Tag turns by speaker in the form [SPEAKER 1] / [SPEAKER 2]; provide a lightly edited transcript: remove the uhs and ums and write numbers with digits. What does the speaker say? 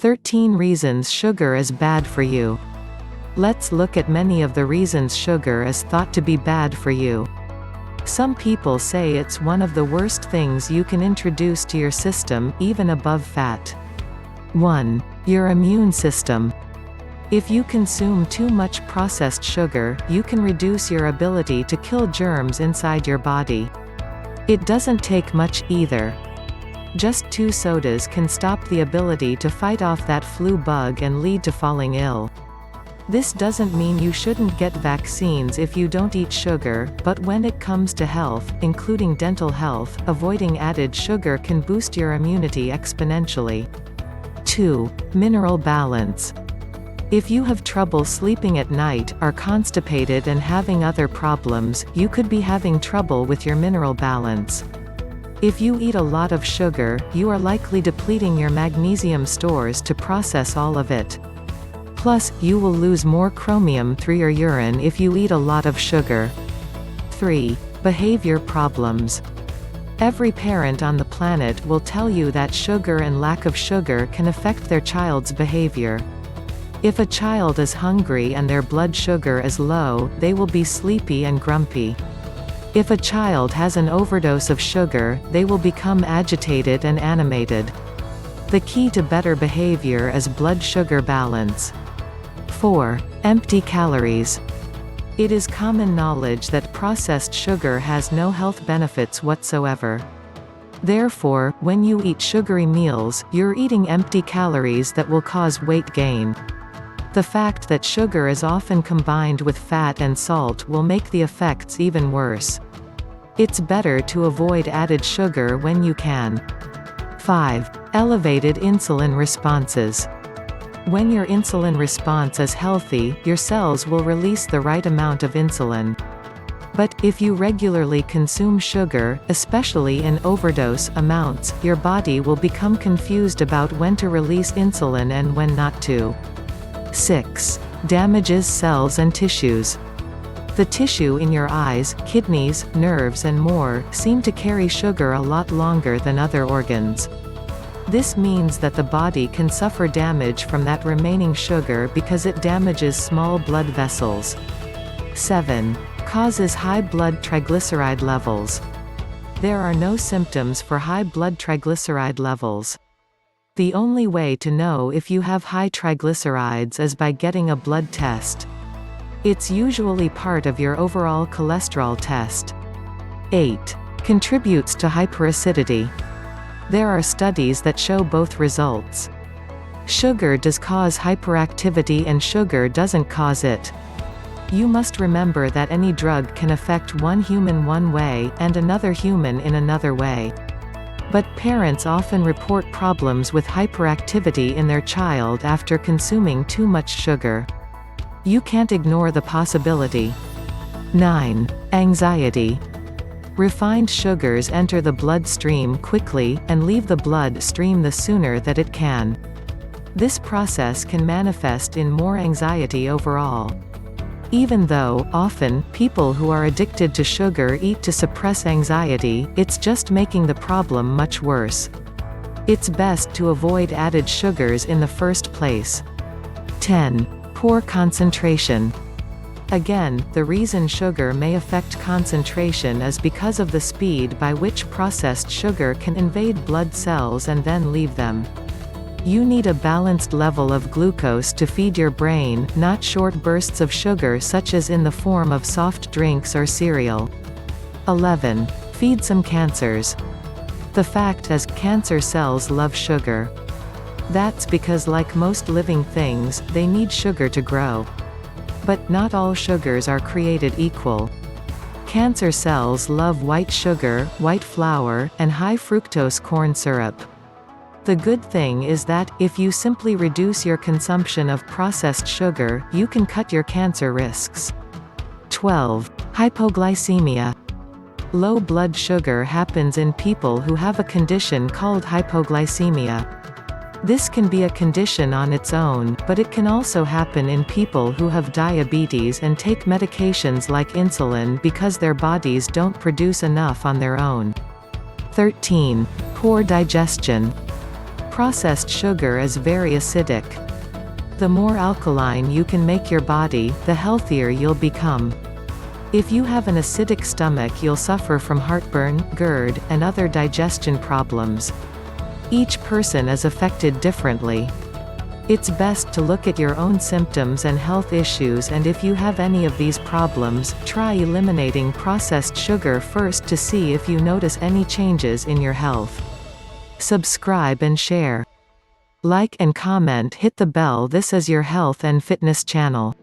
[SPEAKER 1] 13 reasons sugar is bad for you. Let's look at many of the reasons sugar is thought to be bad for you. Some people say it's one of the worst things you can introduce to your system, even above fat. 1. Your immune system. If you consume too much processed sugar, you can reduce your ability to kill germs inside your body. It doesn't take much either. Just 2 sodas can stop the ability to fight off that flu bug and lead to falling ill. This doesn't mean you shouldn't get vaccines if you don't eat sugar, but when it comes to health, including dental health, avoiding added sugar can boost your immunity exponentially. 2. Mineral balance. If you have trouble sleeping at night, are constipated and having other problems, you could be having trouble with your mineral balance. If you eat a lot of sugar, you are likely depleting your magnesium stores to process all of it. Plus, you will lose more chromium through your urine if you eat a lot of sugar. 3. Behavior problems. Every parent on the planet will tell you that sugar and lack of sugar can affect their child's behavior. If a child is hungry and their blood sugar is low, they will be sleepy and grumpy. If a child has an overdose of sugar, they will become agitated and animated. The key to better behavior is blood sugar balance. 4. Empty calories. It is common knowledge that processed sugar has no health benefits whatsoever. Therefore, when you eat sugary meals, you're eating empty calories that will cause weight gain. The fact that sugar is often combined with fat and salt will make the effects even worse. It's better to avoid added sugar when you can. 5. Elevated insulin responses. When your insulin response is healthy, your cells will release the right amount of insulin. But, if you regularly consume sugar, especially in overdose amounts, your body will become confused about when to release insulin and when not to. 6. Damages cells and tissues. The tissue in your eyes, kidneys, nerves and more, seem to carry sugar a lot longer than other organs. This means that the body can suffer damage from that remaining sugar because it damages small blood vessels. 7. Causes high blood triglyceride levels. There are no symptoms for high blood triglyceride levels. The only way to know if you have high triglycerides is by getting a blood test. It's usually part of your overall cholesterol test. 8. Contributes to hyperacidity. There are studies that show both results. Sugar does cause hyperactivity and sugar doesn't cause it. You must remember that any drug can affect one human one way, and another human in another way. But parents often report problems with hyperactivity in their child after consuming too much sugar. You can't ignore the possibility. 9. Anxiety. Refined sugars enter the bloodstream quickly, and leave the bloodstream the sooner that it can. This process can manifest in more anxiety overall. Even though, often, people who are addicted to sugar eat to suppress anxiety, it's just making the problem much worse. It's best to avoid added sugars in the first place. 10. Poor concentration. Again, the reason sugar may affect concentration is because of the speed by which processed sugar can invade blood cells and then leave them. You need a balanced level of glucose to feed your brain, not short bursts of sugar such as in the form of soft drinks or cereal. 11. Feed some cancers. The fact is, cancer cells love sugar. That's because, like most living things, they need sugar to grow. But, not all sugars are created equal. Cancer cells love white sugar, white flour, and high fructose corn syrup. The good thing is that, if you simply reduce your consumption of processed sugar, you can cut your cancer risks. 12. Hypoglycemia. Low blood sugar happens in people who have a condition called hypoglycemia. This can be a condition on its own, but it can also happen in people who have diabetes and take medications like insulin because their bodies don't produce enough on their own. 13. Poor digestion. Processed sugar is very acidic. The more alkaline you can make your body, the healthier you'll become. If you have an acidic stomach, you'll suffer from heartburn, GERD, and other digestion problems. Each person is affected differently. It's best to look at your own symptoms and health issues, and if you have any of these problems, try eliminating processed sugar first to see if you notice any changes in your health. Subscribe and share. Like and comment, hit the bell. This is your health and fitness channel.